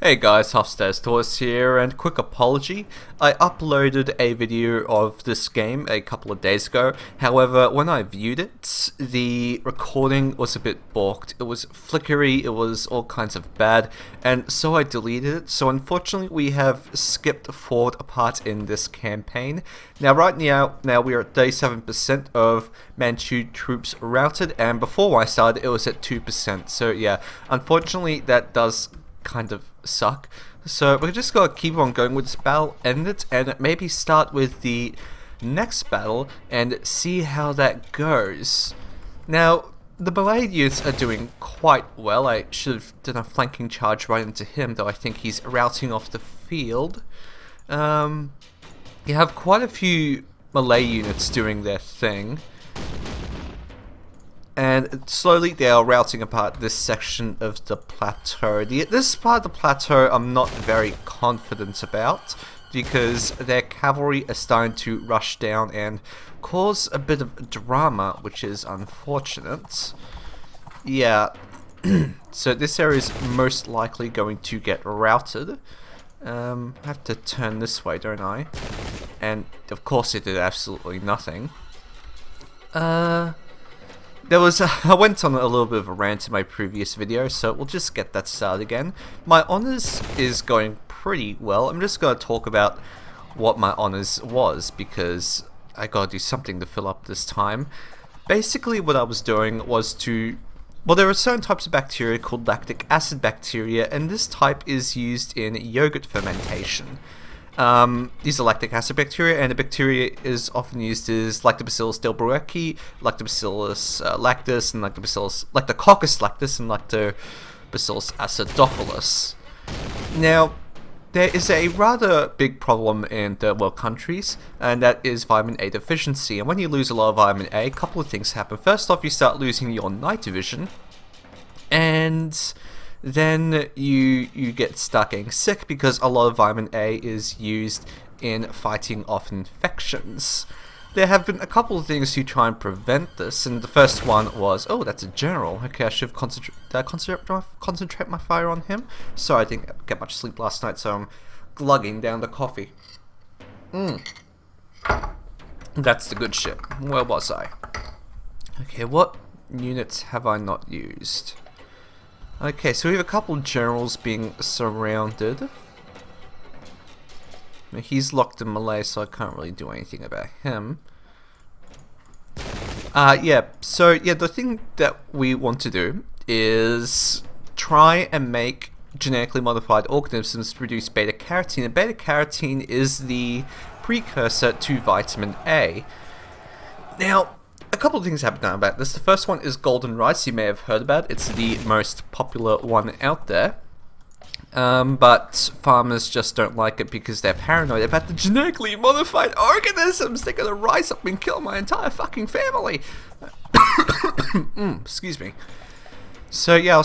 Hey guys, Hofstairs Taurus here, and quick apology. I uploaded a video of this game a couple of days ago. However, when I viewed it, the recording was a bit balked. It was flickery, it was all kinds of bad, and so I deleted it. So unfortunately, we have skipped forward a part in this campaign. Now right now we are at 37% of Manchu troops routed, and before I started, it was at 2%. So yeah, unfortunately that does kind of suck. So we're just gonna keep on going with this battle, end it, and maybe start with the next battle and see how that goes. Now, the Malay youths are doing quite well. I should have done a flanking charge right into him, though I think he's routing off the field. You have quite a few Malay units doing their thing. And slowly they are routing apart this section of the plateau. This part of the plateau I'm not very confident about, because their cavalry are starting to rush down and cause a bit of drama, which is unfortunate. Yeah, so this area is most likely going to get routed. I have to turn this way, don't I? And of course it did absolutely nothing. I went on a little bit of a rant in my previous video, so we'll just get that started again. My honors is going pretty well. I'm just going to talk about what my honors was, because I gotta do something to fill up this time. Basically what I was doing was well, there are certain types of bacteria called lactic acid bacteria, and this type is used in yogurt fermentation. These are lactic acid bacteria, and the bacteria is often used as Lactobacillus delbrueckii, Lactobacillus lactis, and Lactococcus lactis, and Lactobacillus acidophilus. Now, there is a rather big problem in third world countries, and that is vitamin A deficiency. And when you lose a lot of vitamin A, a couple of things happen. First off, you start losing your night vision, and then you get stuck getting sick, because a lot of vitamin A is used in fighting off infections. There have been a couple of things to try and prevent this, and the first one was, oh, that's a general. Okay, I should have concentrate my fire on him. Sorry, I didn't get much sleep last night, so I'm glugging down the coffee. That's the good shit. Where was I? Okay, what units have I not used? Okay, so we have a couple of generals being surrounded. He's locked in Malay, so I can't really do anything about him. The thing that we want to do is try and make genetically modified organisms produce beta-carotene. And beta-carotene is the precursor to vitamin A. Now, a couple of things happen about this. The first one is golden rice. You may have heard about it. It's the most popular one out there. But farmers just don't like it because they're paranoid about the genetically modified organisms. They're gonna rise up and kill my entire fucking family. Excuse me. So yeah,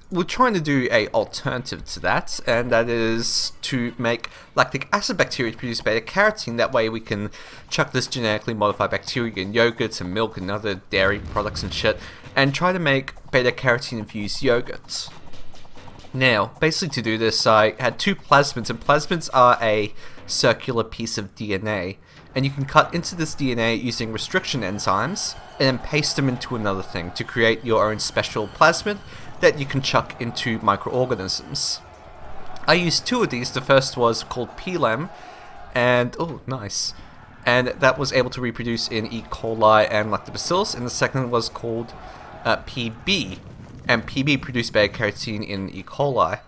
we're trying to do a alternative to that, and that is to make lactic acid bacteria produce beta-carotene. That way we can chuck this genetically modified bacteria in yogurts and milk and other dairy products and shit, and try to make beta-carotene infused yogurts. Now, basically to do this, I had two plasmids, and plasmids are a circular piece of DNA, and you can cut into this DNA using restriction enzymes, and then paste them into another thing to create your own special plasmid that you can chuck into microorganisms. I used two of these. The first was called PLAM, and oh, nice. And that was able to reproduce in E. coli and lactobacillus, and the second was called PB, and PB produced beta-carotene in E. coli.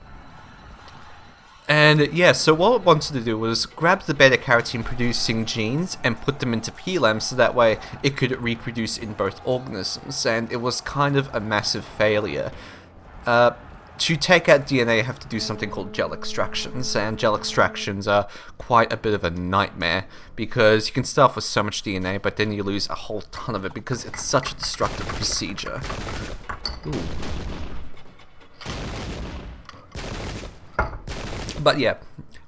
And yeah, so what I wanted to do was grab the beta-carotene producing genes and put them into PLAM, so that way it could reproduce in both organisms, and it was kind of a massive failure. To take out DNA, you have to do something called gel extractions, and gel extractions are quite a bit of a nightmare, because you can start off with so much DNA, but then you lose a whole ton of it because it's such a destructive procedure. Ooh. But yeah,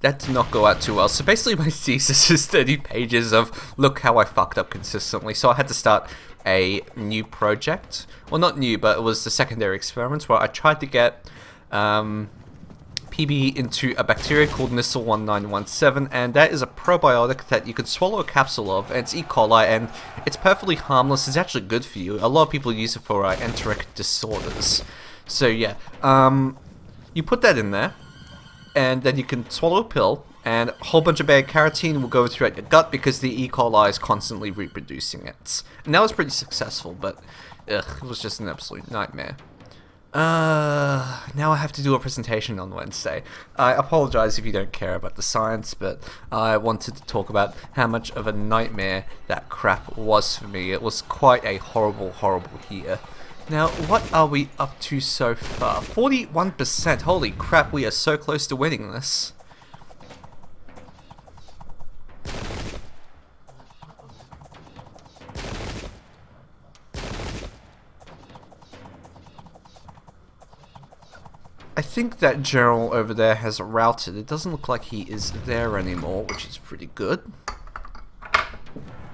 that did not go out too well. So basically my thesis is 30 pages of look how I fucked up consistently. So I had to start a new project. Well, not new, but it was the secondary experiments where I tried to get PB into a bacteria called Nissel 1917, and that is a probiotic that you can swallow a capsule of, and it's E. coli, and it's perfectly harmless. It's actually good for you. A lot of people use it for enteric disorders. So yeah, you put that in there, and then you can swallow a pill, and a whole bunch of beta carotene will go throughout your gut because the E. coli is constantly reproducing it. And that was pretty successful, but ugh, it was just an absolute nightmare. Now I have to do a presentation on Wednesday. I apologize if you don't care about the science, but I wanted to talk about how much of a nightmare that crap was for me. It was quite a horrible, horrible year. Now, what are we up to so far? 41%. Holy crap, we are so close to winning this. I think that general over there has routed. It doesn't look like he is there anymore, which is pretty good.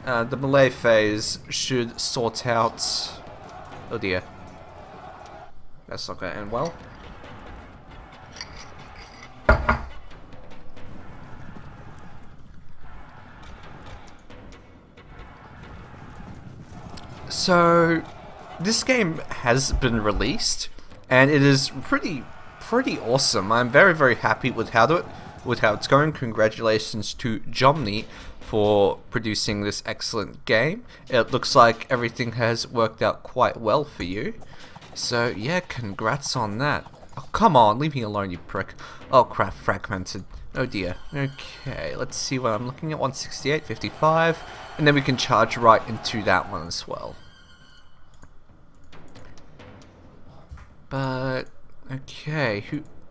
The melee phase should sort out... Oh dear. That's not going to end well. So, this game has been released, and it is pretty awesome. I'm very, very happy with how it's going. Congratulations to Jomny for producing this excellent game. It looks like everything has worked out quite well for you. So yeah, congrats on that. Oh, come on, leave me alone, you prick. Oh crap, fragmented. Oh dear. Okay, let's see what I'm looking at. 168, 55, and then we can charge right into that one as well. But okay,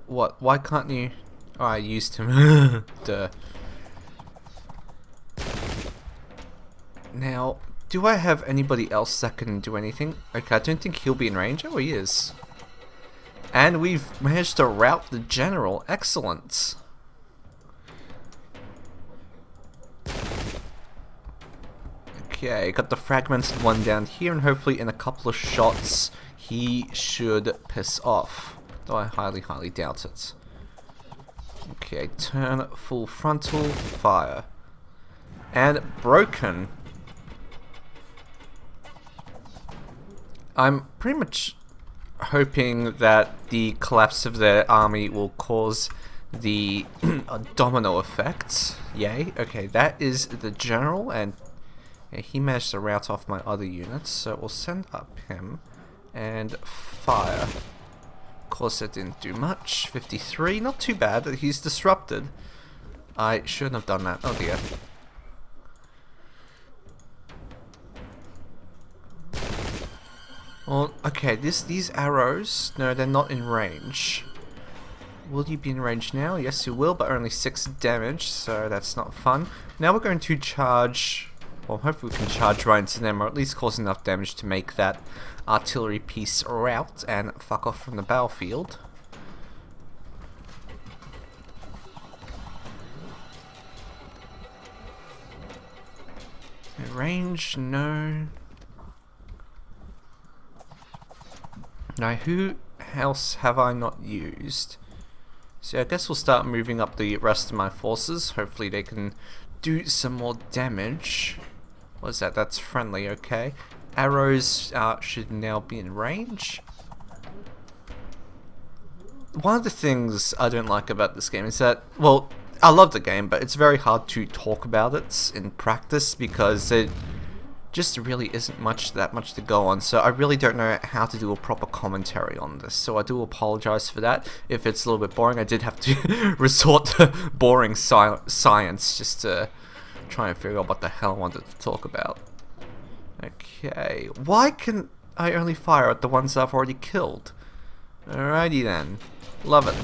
what? Why can't you? Oh, I used him. Duh. Now, do I have anybody else that can do anything? Okay, I don't think he'll be in range. Oh, he is. And we've managed to rout the general. Excellent. Okay, got the fragmented one down here, and hopefully in a couple of shots he should piss off. Though I highly, highly doubt it. Okay, turn full frontal, fire. And broken. I'm pretty much hoping that the collapse of their army will cause the domino effect. Yay. Okay, that is the general, and yeah, he managed to rout off my other units, so we'll send up him and fire. Of course, that didn't do much. 53, not too bad. He's disrupted. I shouldn't have done that. Oh dear. Well, okay, these arrows, no, they're not in range. Will you be in range now? Yes, you will, but only 6 damage, so that's not fun. Now we're going to charge... Well, hopefully we can charge right into them, or at least cause enough damage to make that artillery piece rout and fuck off from the battlefield. Range, no. Now, who else have I not used? So I guess we'll start moving up the rest of my forces. Hopefully they can do some more damage. What is that? That's friendly, okay. Arrows should now be in range. One of the things I don't like about this game is that, well, I love the game, but it's very hard to talk about it in practice because it just really isn't that much to go on. So I really don't know how to do a proper commentary on this. So I do apologize for that. If it's a little bit boring, I did have to resort to boring science just to try and figure out what the hell I wanted to talk about. Okay, why can I only fire at the ones I've already killed? Alrighty then, love it.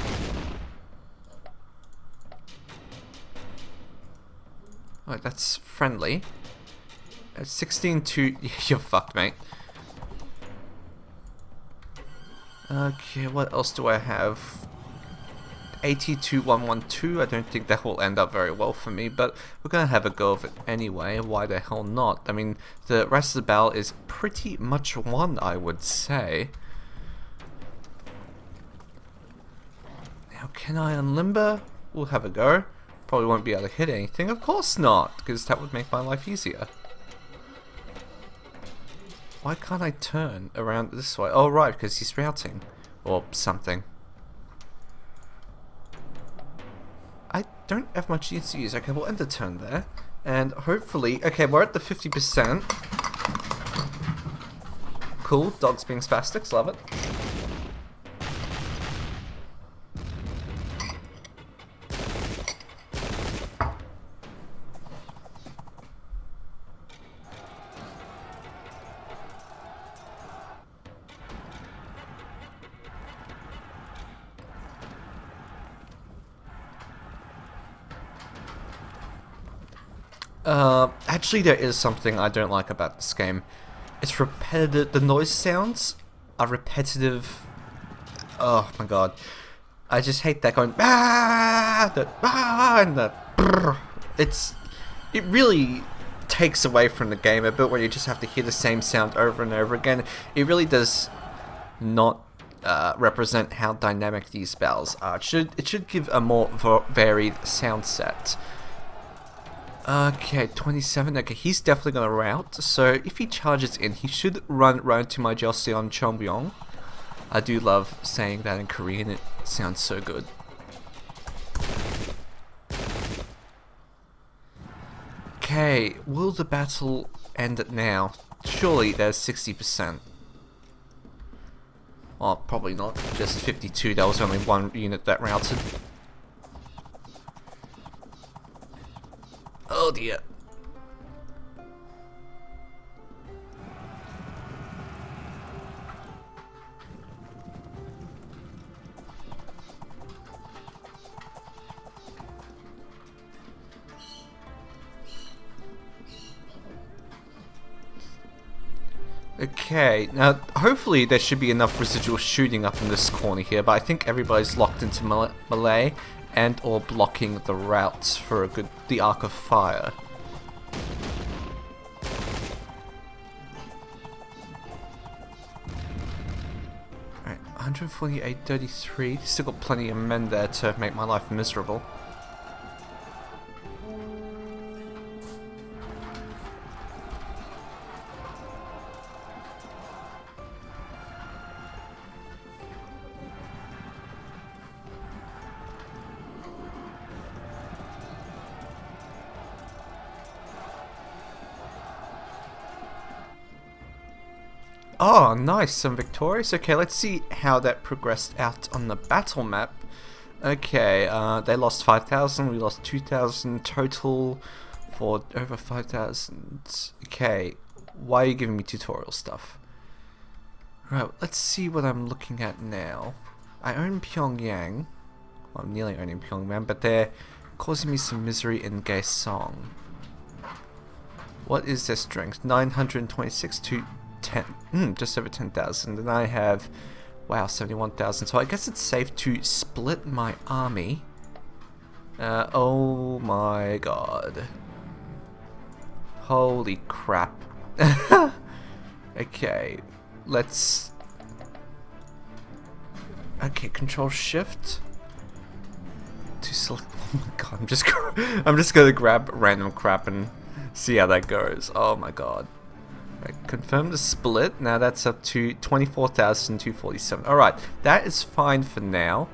Alright, that's friendly. 16 to... You're fucked, mate. Okay, what else do I have? 80-112. I don't think that will end up very well for me, but we're gonna have a go of it anyway. Why the hell not? I mean, the rest of the battle is pretty much won, I would say. can I unlimber? We'll have a go. Probably won't be able to hit anything. Of course not, because that would make my life easier. Why can't I turn around this way? Oh, right, because he's routing. Or something. I don't have much use to use. Okay, we'll end the turn there. And hopefully... Okay, we're at the 50%. Cool, dogs being spastics, love it. Actually there is something I don't like about this game. It's repetitive, the noise sounds are repetitive. Oh my god. I just hate that going, ah, that, ah, and that, brr. It really takes away from the game a bit when you just have to hear the same sound over and over again. It really does not represent how dynamic these battles are. It should give a more varied sound set. Okay, 27. Okay, he's definitely gonna rout. So if he charges in, he should run right to my Joseon Chombyong. I do love saying that in Korean. It sounds so good. Okay, will the battle end it now? Surely there's 60%. Oh, probably not. Just 52. That was only one unit that routed. Oh dear. Okay, now hopefully there should be enough residual shooting up in this corner here, but I think everybody's locked into melee and or blocking the routes for the arc of fire. Alright, 148.33. Still got plenty of men there to make my life miserable. Oh, nice, I'm victorious. Okay, let's see how that progressed out on the battle map. Okay, they lost 5,000, we lost 2,000 total for over 5,000. Okay, why are you giving me tutorial stuff? Right, let's see what I'm looking at now. I own Pyongyang. Well, I'm nearly owning Pyongyang, but they're causing me some misery in Gaesong. What is their strength? 926 to 10, just over 10,000, and I have, wow, 71,000. So I guess it's safe to split my army. Oh my god. Holy crap. Okay, let's... Okay, control shift to select... Oh my god, I'm just gonna grab random crap and see how that goes. Oh my god. Right, confirm the split. Now that's up to 24,247. Alright, that is fine for now.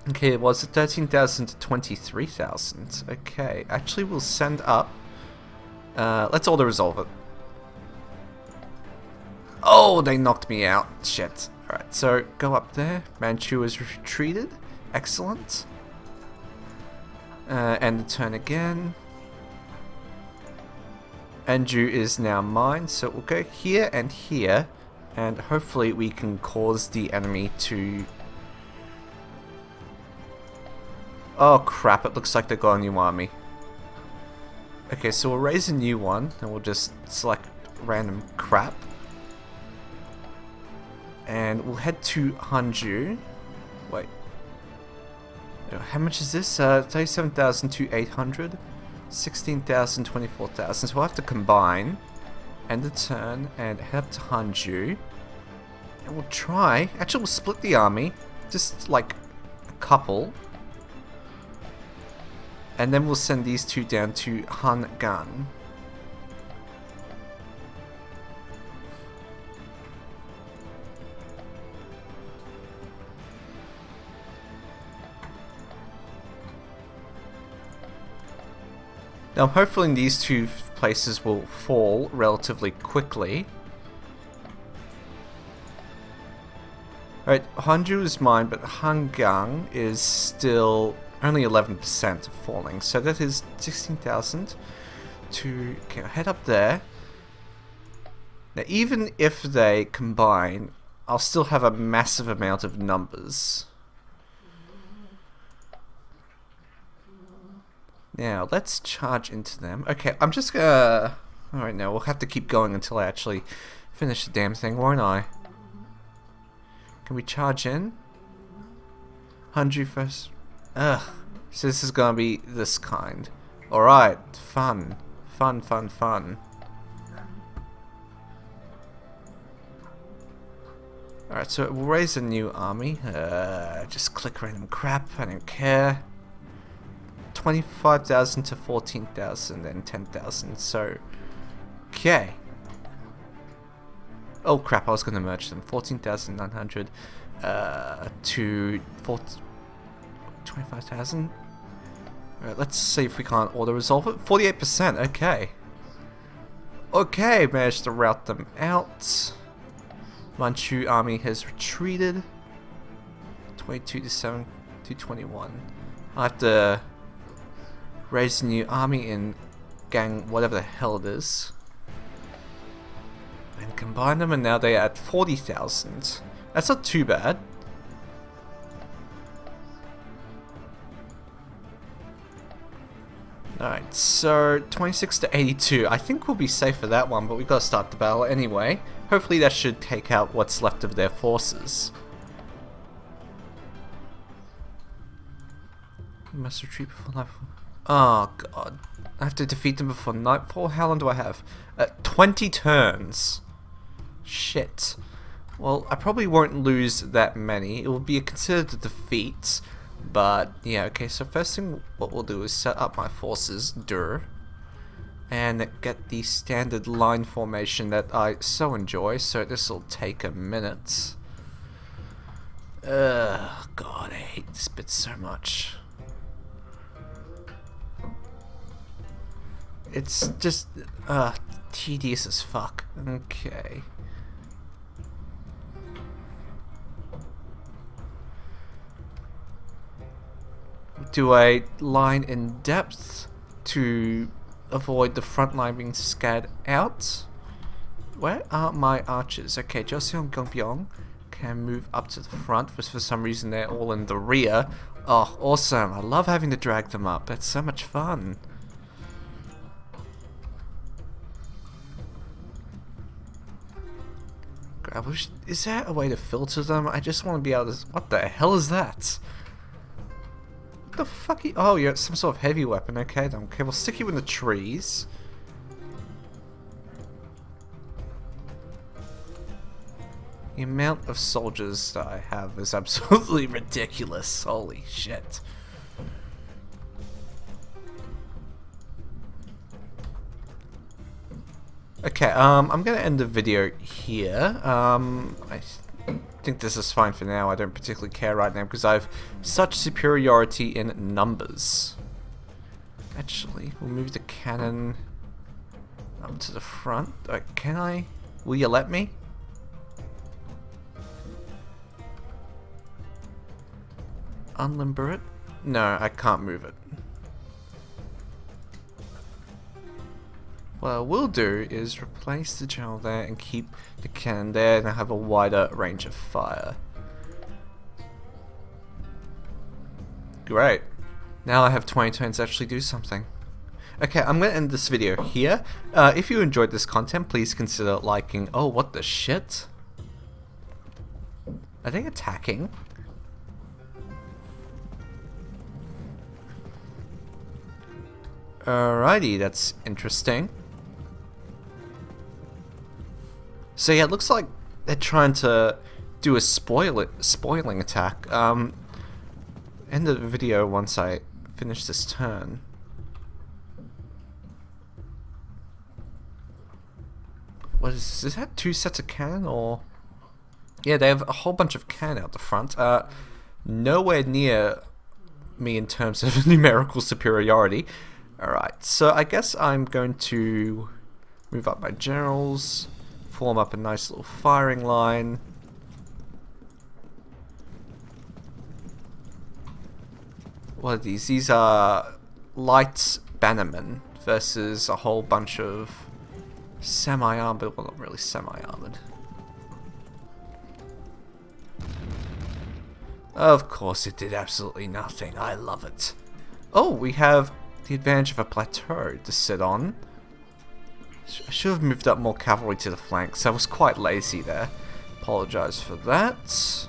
Okay, it was 13,000 to 23,000. Okay, actually we'll send up. Let's auto-resolve it. Oh, they knocked me out. Shit. Alright, so go up there. Manchu is retreated. Excellent. And the turn again. Anju is now mine, so we'll go here, and hopefully we can cause the enemy to... Oh crap, it looks like they got a new army. Okay, so we'll raise a new one, and we'll just select random crap. And we'll head to Hanju. Wait. How much is this? 37,800, 16,000, 24,000. So we'll have to combine, end the turn, and head up to Hanju. And we'll try. Actually, we'll split the army. Just like a couple. And then we'll send these two down to Hangang. Now I'm hoping these two places will fall relatively quickly. Alright, Hanju is mine, but Hangang is still only 11% falling. So that is 16,000 to... Okay, I'll head up there. Now even if they combine, I'll still have a massive amount of numbers. Now, let's charge into them. Okay, I'm just gonna... Alright, now we'll have to keep going until I actually finish the damn thing, won't I? Can we charge in? 100 first. Ugh. So this is gonna be this kind. Alright, fun. Fun, fun, fun. Alright, so we'll raise a new army. Just click random crap, I don't care. 25,000 to 14,000 and 10,000, so... Okay. Oh crap, I was gonna merge them. 14,900 to 25,000. Alright, let's see if we can't auto-resolve it. 48%, okay. Okay, managed to rout them out. Manchu army has retreated. 22 to 7 to 21. I have to raise a new army in gang, whatever the hell it is. And combine them, and now they're at 40,000. That's not too bad. Alright, so 26 to 82. I think we'll be safe for that one, but we've got to start the battle anyway. Hopefully that should take out what's left of their forces. We must retreat before nightfall. Oh god. I have to defeat them before nightfall? How long do I have? 20 turns. Shit. Well, I probably won't lose that many. It will be considered a defeat. But, yeah, okay, so first thing what we'll do is set up my forces, and get the standard line formation that I so enjoy, so this will take a minute. Ugh, god, I hate this bit so much. It's just, tedious as fuck. Okay. Do a line in depth to avoid the front line being scattered out. Where are my archers? Okay, Joseon and Gyeongbyeong can move up to the front, but for some reason they're all in the rear. Oh, awesome. I love having to drag them up. It's so much fun. Is there a way to filter them? I just want to be able to... What the hell is that? What the fuck? Oh, yeah, it's some sort of heavy weapon. Okay, then. Okay, we'll stick you in the trees. The amount of soldiers that I have is absolutely ridiculous. Holy shit. Okay, I'm gonna end the video here. I think this is fine for now. I don't particularly care right now because I have such superiority in numbers. Actually, we'll move the cannon up to the front. Can I? Will you let me? Unlimber it? No, I can't move it. What I will do is replace the general there and keep the cannon there, and I have a wider range of fire. Great. Now I have 20 turns to actually do something. Okay, I'm going to end this video here. If you enjoyed this content, please consider liking... Oh, what the shit? Are they attacking? Alrighty, that's interesting. So yeah, it looks like they're trying to do a spoiling attack. End of the video once I finish this turn. What is this? Is that 2 sets of cannon or? Yeah, they have a whole bunch of cannon out the front. Nowhere near me in terms of numerical superiority. Alright, so I guess I'm going to move up my generals, form up a nice little firing line. What are these? These are light bannermen versus a whole bunch of semi-armored, well, not really semi-armored. Of course it did absolutely nothing. I love it. Oh, we have the advantage of a plateau to sit on. I should have moved up more cavalry to the flanks. I was quite lazy there. Apologize for that.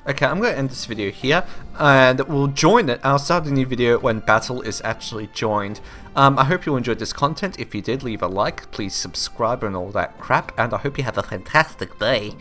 Okay, I'm going to end this video here, and we'll join it. I'll start a new video when battle is actually joined. I hope you enjoyed this content. If you did, leave a like, please subscribe and all that crap, and I hope you have a fantastic day.